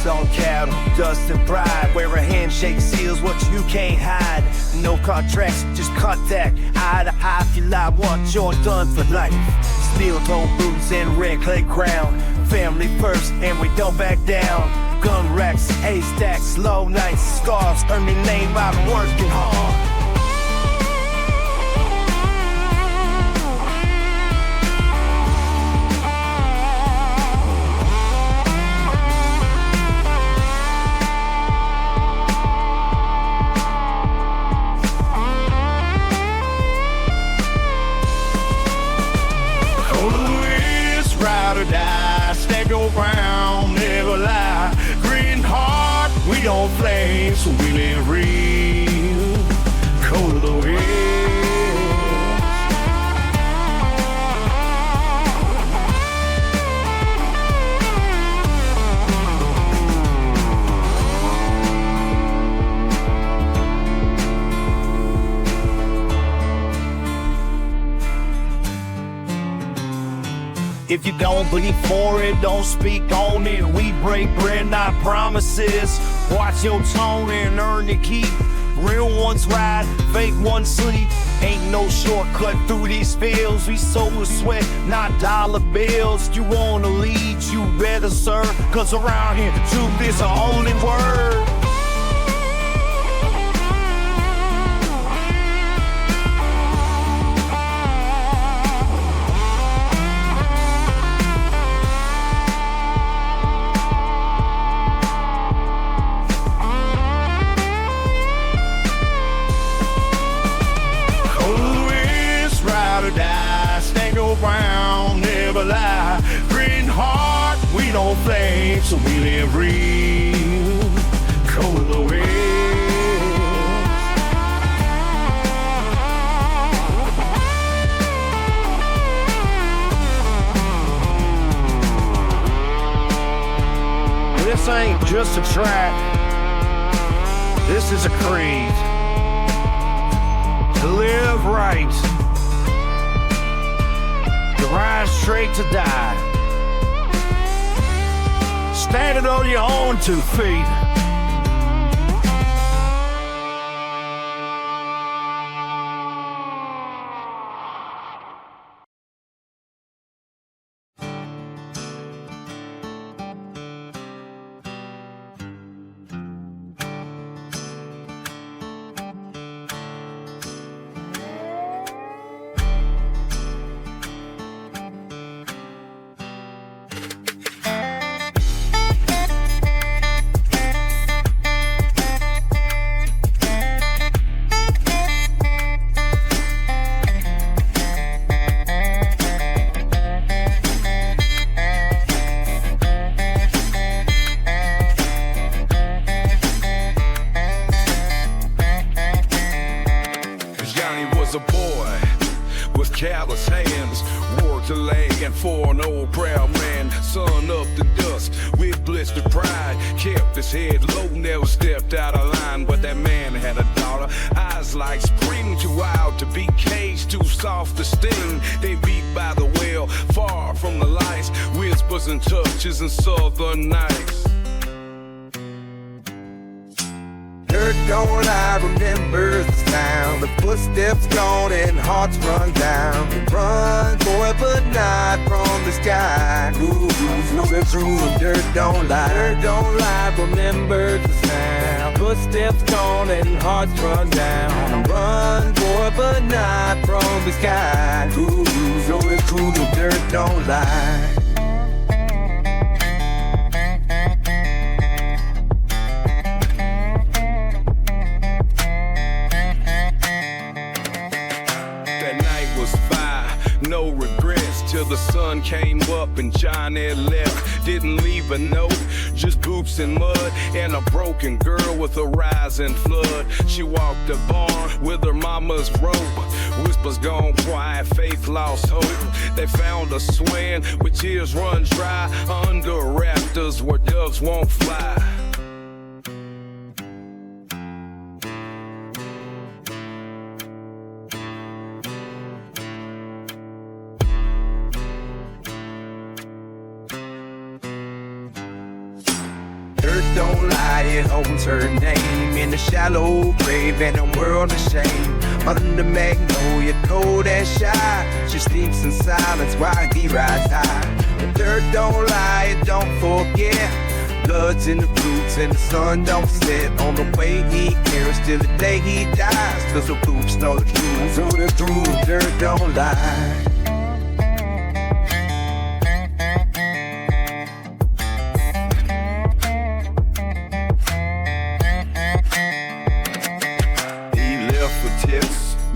Boots on cattle, dust and pride. Where a handshake seals what you can't hide. No contracts, just contact. Eye to eye, feel I want you're done for life. Steel-toe boots and red clay crown. Family first and we don't back down. Gun racks, haystacks, low nights, scars. Earn their name out working hard. Ride or die, stay go round, never lie. Green heart, we don't flame, so we live real. Cold of the wind. If you don't believe for it, don't speak on it. We break bread, not promises. Watch your tone and earn your keep. Real ones ride, fake ones sleep. Ain't no shortcut through these fields. We sow with sweat, not dollar bills. You wanna lead, you better serve. Cause around here, truth is the only word. Round, never lie. Green heart, we don't flame, so we live real. Cold of the wind. This ain't just a track. This is a creed. To live right. Rise straight to die. Standing on your own 2 feet. A boy with callous hands, worked a leg, and for an old proud man, sun up to dusk with blistered pride, kept his head low, never stepped out of line. But that man had a daughter, eyes like spring, too wild to be caged, too soft to sting. They beat by the well, far from the lights, whispers and touches and southern nights. Dirt don't lie, remember the sound. The footsteps gone and hearts run down. Run, boy, but not from the sky. Ooh, know the truth. Dirt don't lie, dirt don't lie, remember the sound. Footsteps gone and hearts run down. Run, boy, but not from the sky. Ooh, know the truth. Dirt don't lie. No regrets till the sun came up and John had left. Didn't leave a note, just boots and mud and a broken girl with a rising flood. She walked the barn with her mama's rope. Whispers gone quiet, faith lost hope. They found her swaying with tears run dry under rafters where doves won't fly. don't lie, it holds her name in a shallow grave and a world of shame. Under magnolia, cold and shy, she sleeps in silence while he rides high. The dirt don't lie, it don't forget. Blood's in the roots and the sun don't set on the way he cares till the day he dies. Cause the roots know the truth, so the truth, dirt don't lie.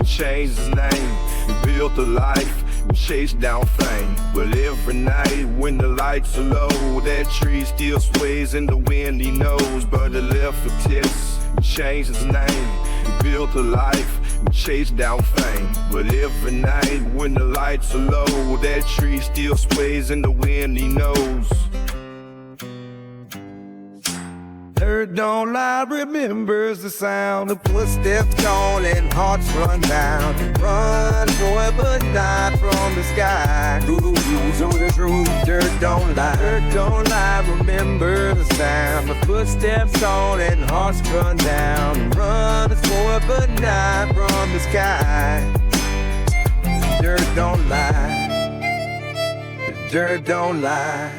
Changed his name, and built a life, and chased down fame. But every night when the lights are low, that tree still sways in the wind he knows. But he left for Texas, and changed his name, and built a life, and chased down fame. But every night when the lights are low, that tree still sways in the wind he knows. Dirt don't lie, remembers the sound of footsteps gone and hearts run down. Run for it, but not from the sky. Ooh, so the truth, dirt don't lie. Dirt don't lie, remember the sound of footsteps gone and hearts run down. Run for it, but not from the sky. Dirt don't lie. Dirt don't lie.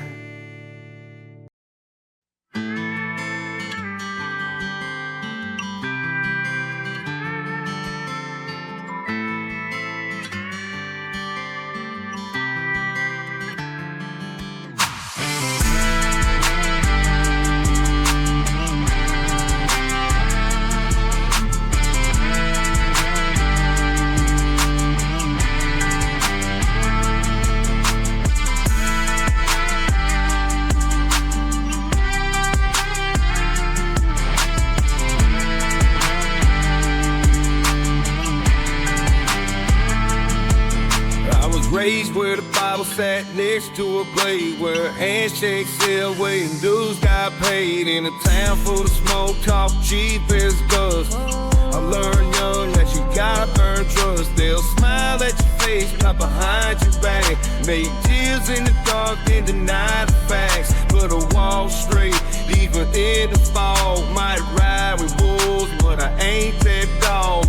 Raised where the Bible sat next to a blade, where handshakes sail away and dues got paid. In a town full of smoke talk, cheap as dust. I learned young that you gotta earn trust. They'll smile at your face, not behind your back. Make deals in the dark, then deny the facts. But I walk straight, even in the fog. Might ride with wolves, but I ain't that dog.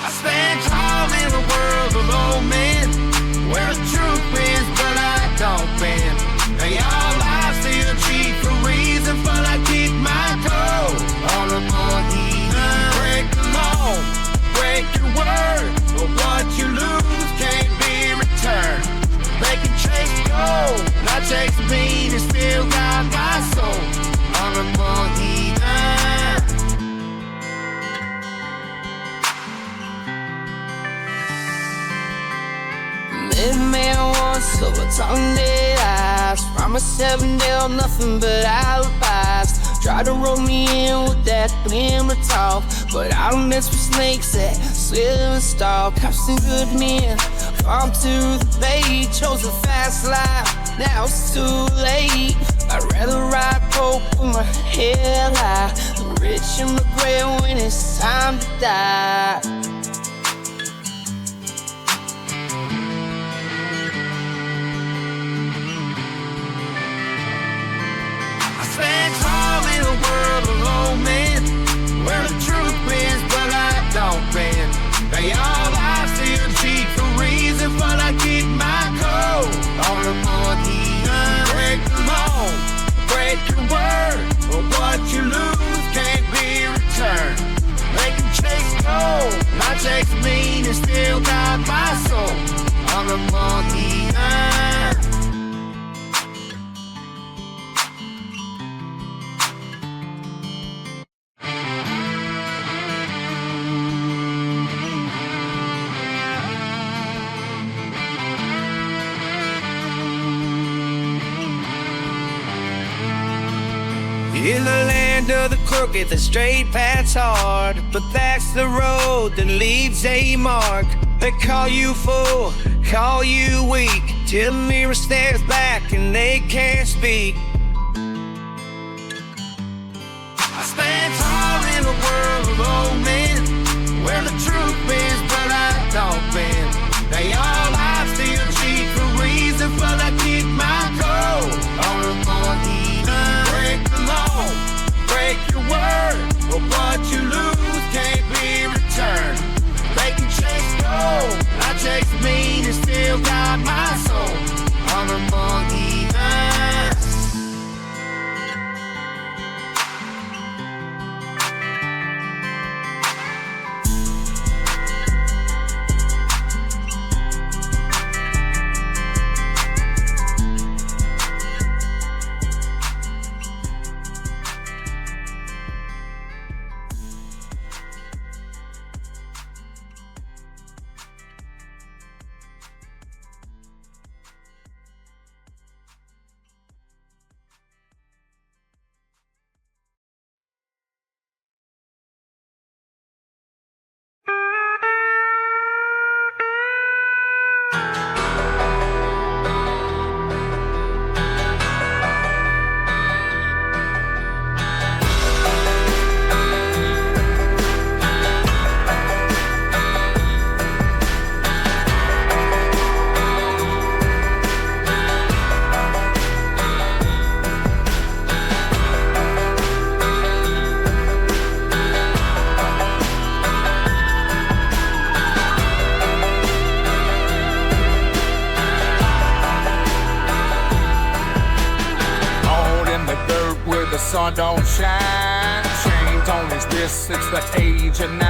I stand tall in a world of low men, where the truth is, but I don't bend. They all lie, still cheat for reasons, but I keep my toe on the more heathen. Break the law, break your word, but what you lose can't be returned. They can chase gold, not chase me, they still got my soul on the more heathen. Man once so a tongue dead eyes. Promise heaven they'll nothing but alibis. Try to roll me in with that glimmer talk, but I don't mess with snakes that slither and stalk. Cops and good men, farm to the bay. Chose a fast life, now it's too late. I'd rather ride broke with my head high, the rich and the gray when it's time to die. Stand tall in a world of low men, where the truth is, but I don't bend. They all lie, still cheat for reasons, but I keep my code on the more heathen. Break the law, break your word, but what you lose can't be returned. They can chase gold, not chase me, they still got my soul on the more heathen. In the land of the crooked, the straight path's hard, but that's the road that leaves a mark. They call you fool, call you weak, till the mirror stares back and they can't speak. I stand tall in a world of old men, where the truth is, but I don't bend. They all lie, still cheat for reasons, but I keep my code on the more. got my soul on among heathens. Sun don't shine, chains on his wrist since the age of 9.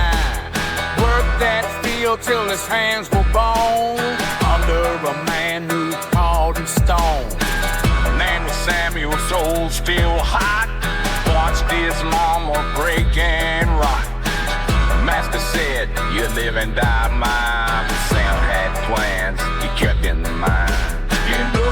Worked that field till his hands were bone, under a man who called him Stone. The man with Samuel's soul still hot, watched his mama break and rot. The master said, you live and die mine, but Sam had plans he kept in mind. You know.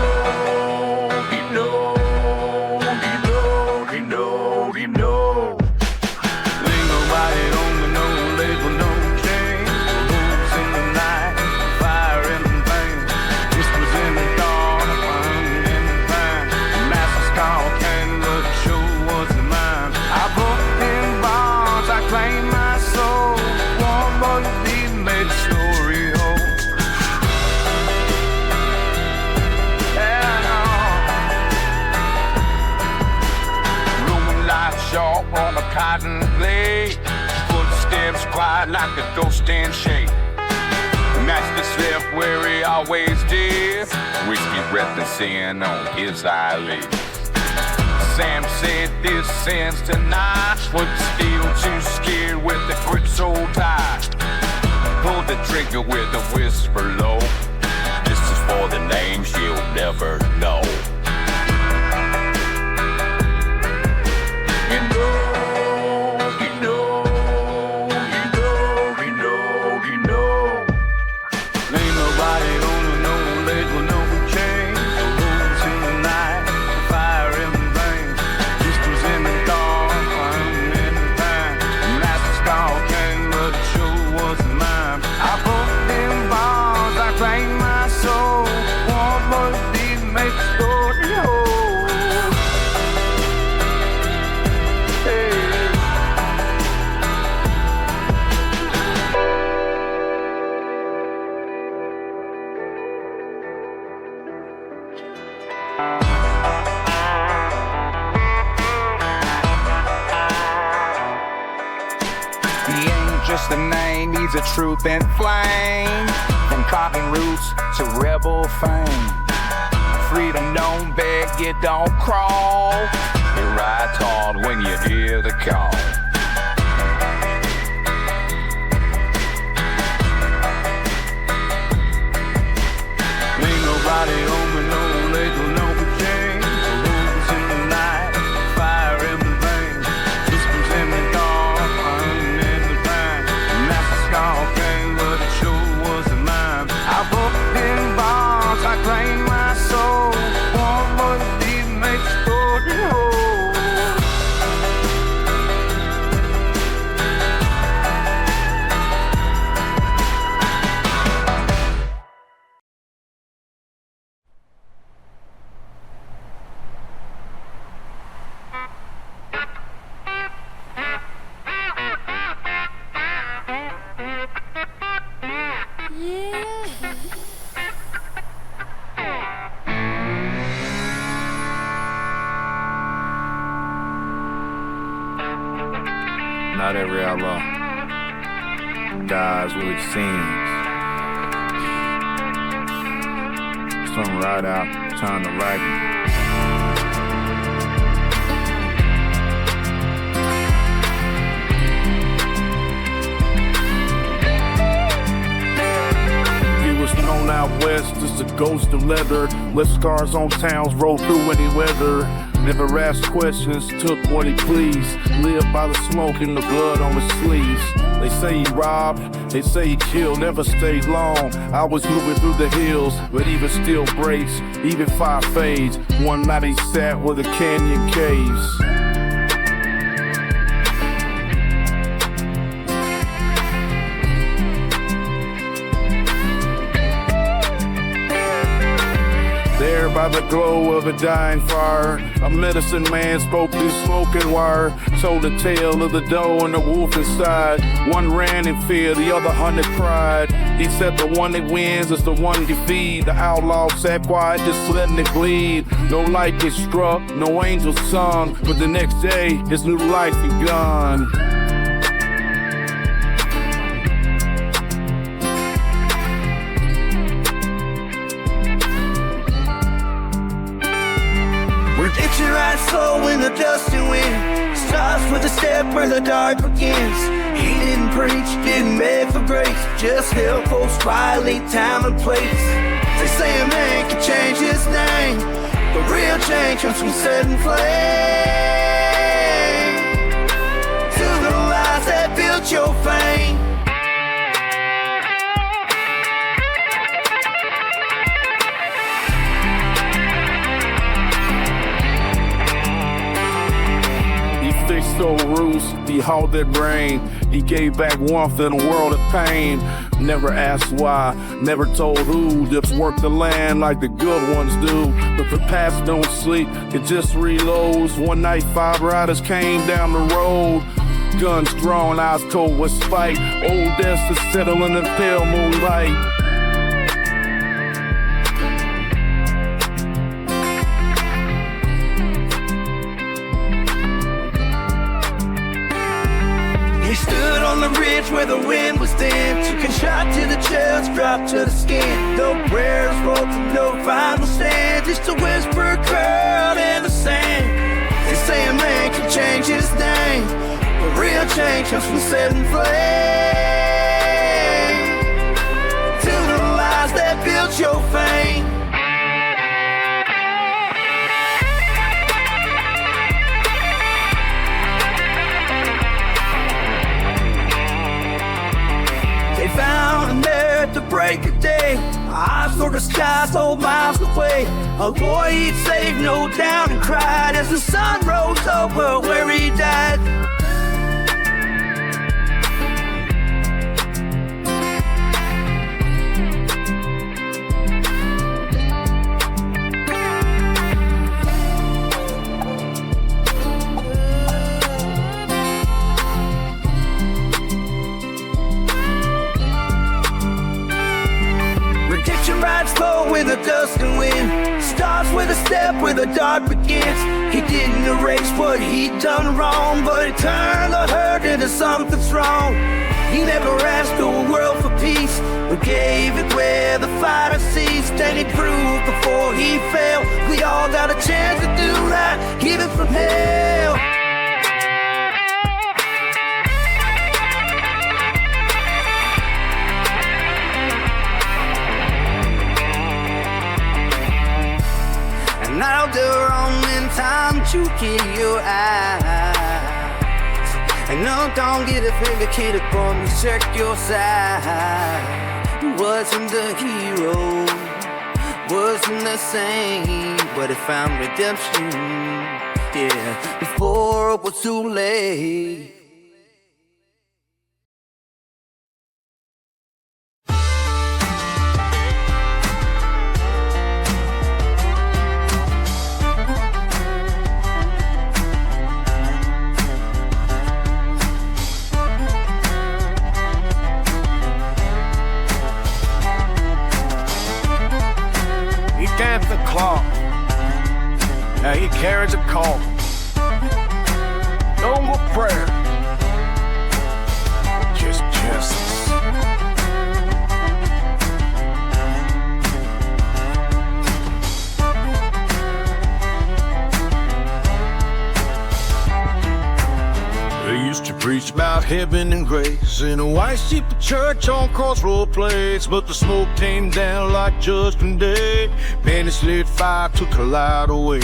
Cotton blade, footsteps quiet like a ghost in shade. Master slept where he always did, whiskey referencing on his eyelids. Sam said this sins tonight, but still too scared with the grip so tight. Pulled the trigger with a whisper low. This is for the names you'll never know. Just a name, he's a truth and flame. From cotton roots to rebel fame. Freedom don't beg, it don't crawl. It rides hard when you hear the call. Ain't nobody home with no legs with no chain. Wolves in the night, fire in the veins. Whispers in the dark, hunting in the pine. Master Skull came, but it sure wasn't mine. I booked in bars, I claimed my soul. One more deep makes story whole. Not every outlaw dies what it seems. something right out, time to write it. Known out west as the ghost of leather. Left scars on towns, roll through any weather. Never asked questions, took what he pleased. Lived by the smoke and the blood on his sleeves. They say he robbed, they say he killed, never stayed long. I was moving through the hills, but even still breaks, even fire fades. One night he sat with the canyon caves. There by the glow of a dying fire, a medicine man spoke through smoke and wire. Told the tale of the doe and the wolf inside. One ran in fear, the other hunted pride. He said the one that wins is the one you feed. The outlaw sat quiet, just letting it bleed. No light gets struck, no angels sung, but the next day, his new life begun. Redemption rides slow in the dusty wind. Starts with a step where the dark begins. He didn't preach, didn't beg for grace, just held folks quietly, time and place. They say a man can change his name, but real change comes from setting flame to the lies that built your fame. Fixed old roofs, he hauled that rain. He gave back warmth in a world of pain. Never asked why, never told who. Just worked the land like the good ones do. But the past don't sleep, it just reloads. One night 5 riders came down the road. Guns drawn, eyes cold with spite. Old deaths to settle in the pale moonlight. On the ridge where the wind was thin, took a shot to the chest, dropped to the skin. No prayers spoken, no final stand, just a whisper curled in the sand. They say a man can change his name, but real change comes from setting flame to the lies that built your fame. Found there at the break of day, eyes toward the sky so miles away. A boy he'd saved, no doubt, and cried as the sun rose over where he died. Slow in the dust and wind. Starts with a step where the dark begins. He didn't erase what he'd done wrong, but he turned the hurt into something strong. He never asked the world for peace, but gave it where the fighter ceased. And he proved before he fell, we all got a chance to do right, even from hell. Now the wrong in time to kill your eyes. And no, don't get offended, kid, upon me, check your side. Wasn't the hero, wasn't the same, but it found redemption, yeah, before it was too late. The clock. Now he carries a call. No more prayer, just justice. preached about heaven and grace in a white steeple church on Crossroad Place. But the smoke came down like Judgment Day. Bandits lit fire, took a light away.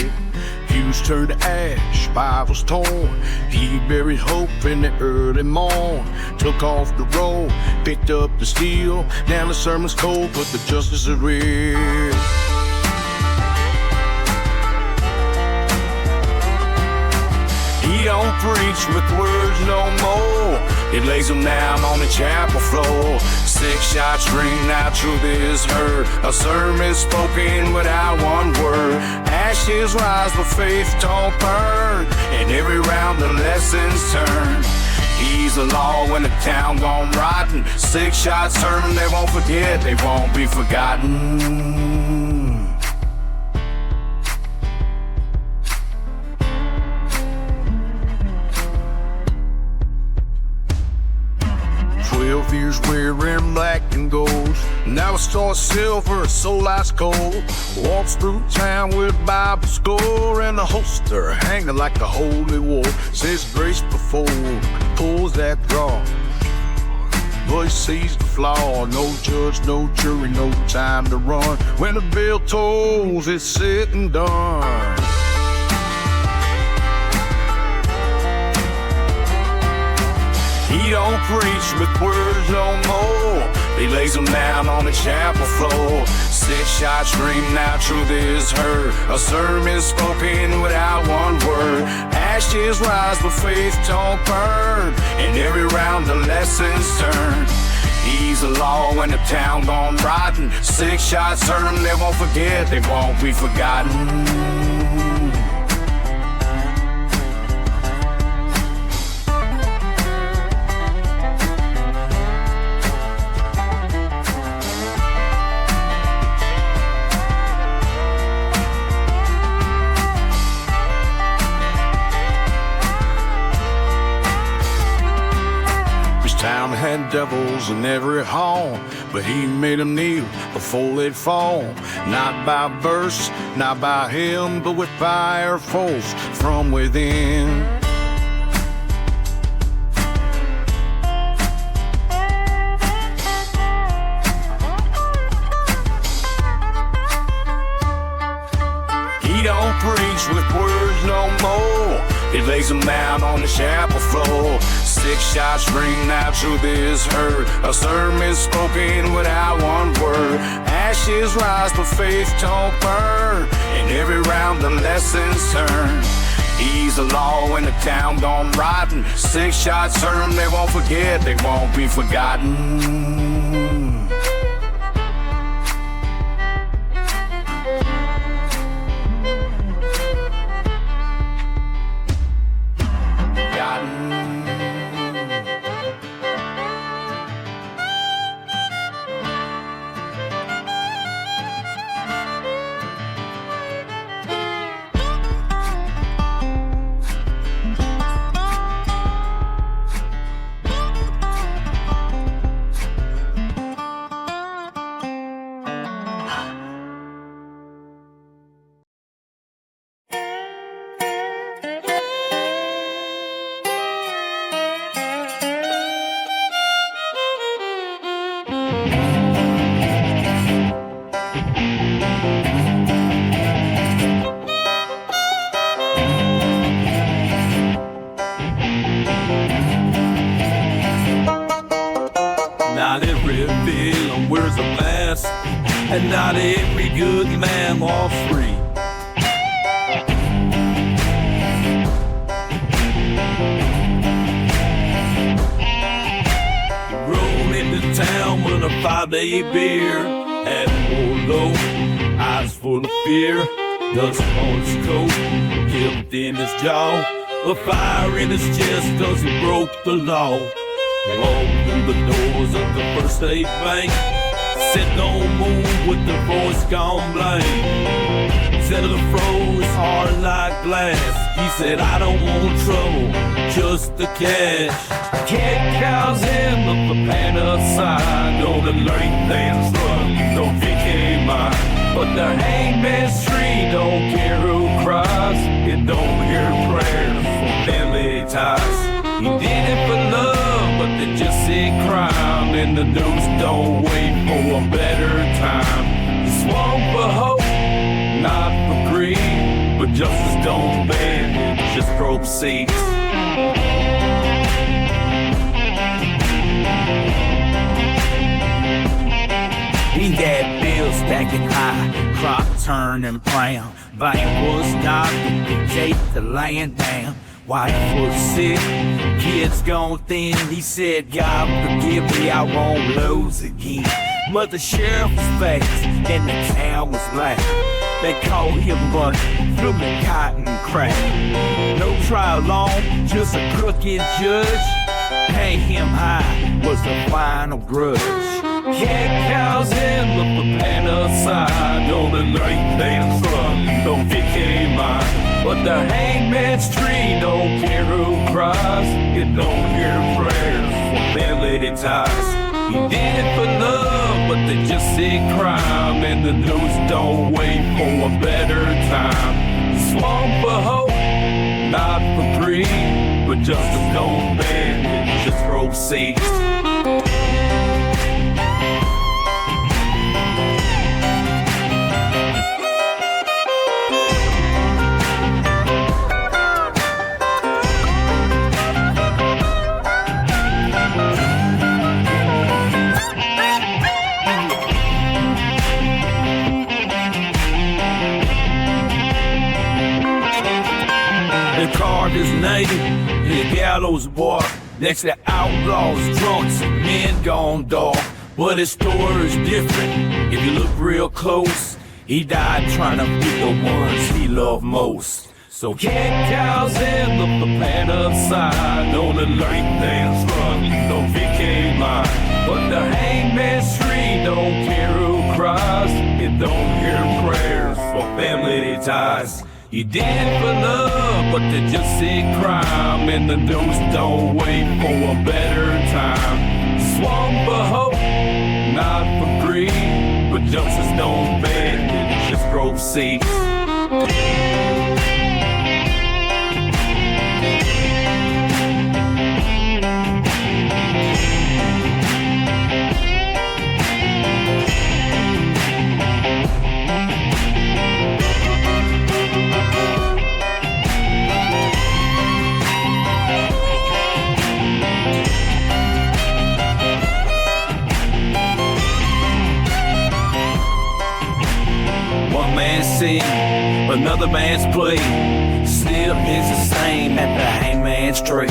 Pews turned to ash, Bibles torn. He buried hope in the early morn. Took off the road, picked up the steel. Now the sermon's cold, but the justice is real. He don't preach with words no more. He lays them down on the chapel floor. 6 shots ring, now truth is heard. A sermon spoken without one word. Ashes rise, but faith don't burn. And every round the lessons turn. He's the law when the town gone rotten. 6 shots sermon, they won't forget, they won't be forgotten. 12 years wearing black and gold. Now a star of silver, soul ice cold. Walks through town with a Bible score and a holster hanging like a holy war. Says grace before, pulls that draw. But he sees the flaw. No judge, no jury, no time to run. When the bell tolls, it's said and done. He don't preach with words no more. He lays them down on the chapel floor. 6 shots ring, now truth is heard. A sermon spoken without one word. Ashes rise, but faith don't burn. And every round the lessons turn. He's the law when the town gone rotten. 6 shots sermon, they won't forget, they won't be forgotten. Town had devils in every home, but he made them kneel before they'd fall. Not by verse, not by him, but with fire force from within. He don't preach with words no more. He lays them down on the chapel floor. 6 shots ring, now truth is heard. A sermon spoken without one word. Ashes rise, but faith don't burn. And every round the lessons turn. He's the law when the town gone rotten. 6 shots sermon, they won't forget, they won't be forgotten. Not every villain wears a mask, and not every good man walks free. Rolled into town with a 5-day beer, head pulled low, eyes full of fear, dust on his coat, guilt in his jaw, a fire in his chest 'cause he broke the law. Walked through the doors of the First State Bank, said don't move with the voice gone blank. Said the froze hard like glass. He said I don't want trouble, just the cash. Cat cows him up the panel side. Know the late things run, no VK mine. But the hangman's tree don't care who cries. It don't hear prayers for family ties. He did it for love. and the news don't wait for a better time. You swung for hope, not for greed, but justice don't bend, just proceed. He had bills stacking high, crop turning brown. Buying was not the gate to laying down. Wife was sick, kids gone thin. He said, God forgive me, I won't lose again. But the sheriff was fast and the town was black. They called him but flipping cotton crack. No trial long, just a crooked judge. Hang him high was the final grudge. Cat cows and the banner side on the night dance run, don't became mine. But the hangman's tree don't care who cries, it don't hear prayers for family ties. He did it for love, but they just see crime, and the news don't wait for a better time. He swung for hope, not for greed, but justice don't bend, it just proceeds. His name, his gallows bar, next to outlaws, drunks, and men gone dark. But his story is different. If you look real close, he died trying to be the ones he loved most. So cat cows and the banner side on the late dance run, don't became mine. But the hangman's tree don't care who cries, it don't hear prayers for family ties. You did it for love, but they just see crime, and the news don't wait for a better time. Swung for hope, not for greed, but justice don't bend, it just proceeds. Another man's play still is the same at the hangman's tree.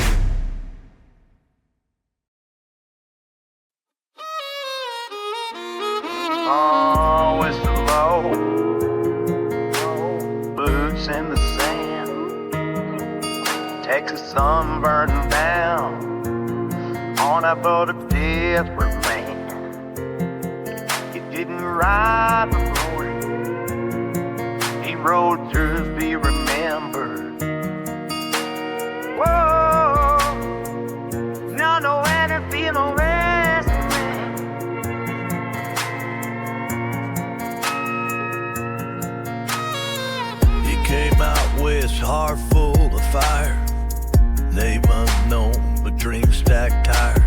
Oh, it's low, boots in the sand, Texas sun burning down on a boat of desperate man. You didn't ride the glory, he rode through to be remembered. Whoa, now nowhere to be no rest man. He came out west, heart full of fire, name unknown, but dream stacked higher.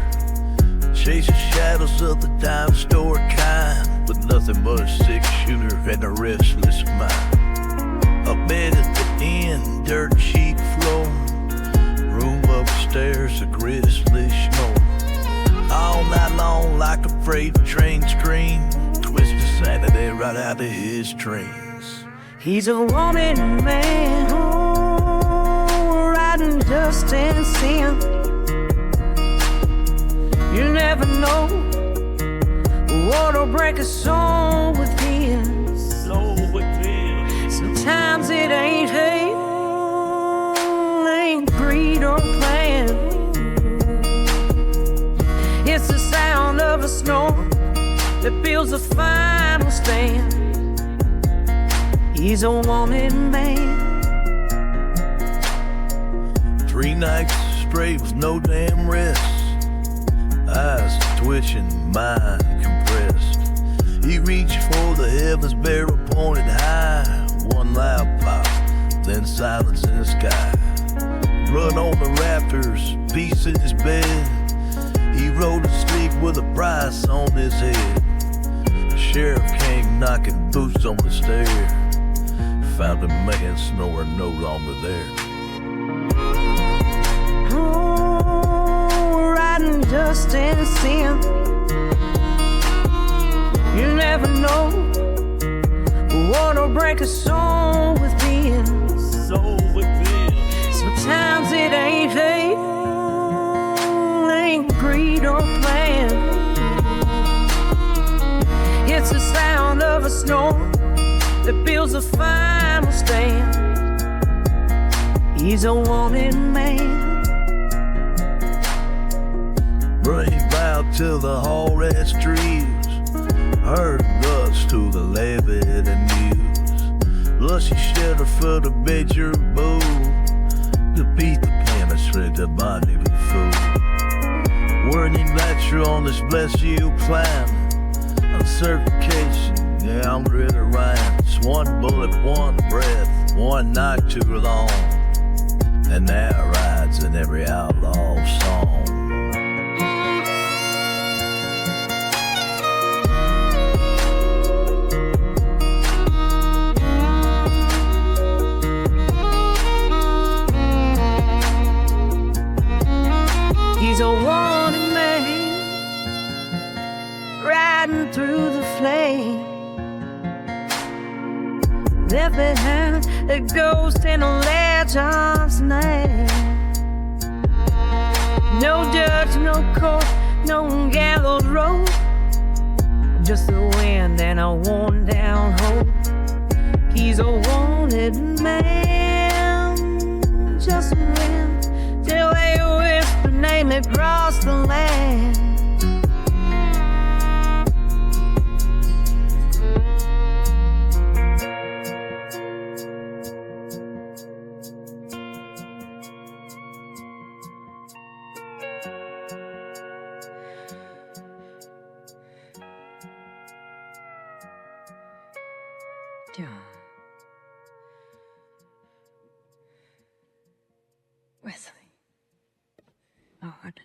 Chasing shadows of the dime store kind, with nothing but a six-shooter and a restless mind. A bed at the end, dirt cheap floor, room upstairs, a grizzly smoke. All night long like a freight train scream, twisted sanity right out of his dreams. He's a wanted man, oh, riding dust and sin. You never know what'll break a soul within. Sometimes it ain't hate, ain't greed or plan. It's the sound of a storm that builds a final stand. He's a wanted man. 3 nights straight with no damn rest, eyes twitching, mind compressed. He reached for the heavens, barrel pointed high. One loud pop, then silence in the sky. Run on the rafters, peace in his bed. He rode to sleep with a price on his head. The sheriff came knocking boots on the stair. Found a man snoring no longer there. Oh, riding dust and sin. You never know what'll break a soul within. Soul within. Sometimes it ain't hate, ain't greed or plan. It's the sound of a storm that builds a final stand. He's a wanted man. Brave bowed to the Horace trees. Heard guts to the levied and news. Lusty shelter for the bedroom bowl. To beat the planet straight to body of food. Wording lecture on this blessed you plan. On certification, yeah, I'm ready to rhyme. It's one bullet, one breath, one night too long. And that rides in every outlaw song. He's a wanted man, riding through the flame. Left behind a ghost and a legend's name. No judge, no court, no gallows road. Just the wind and a worn down hope. He's a wanted man, just a man, till they whisper name across the land. John. Wesley. Lord.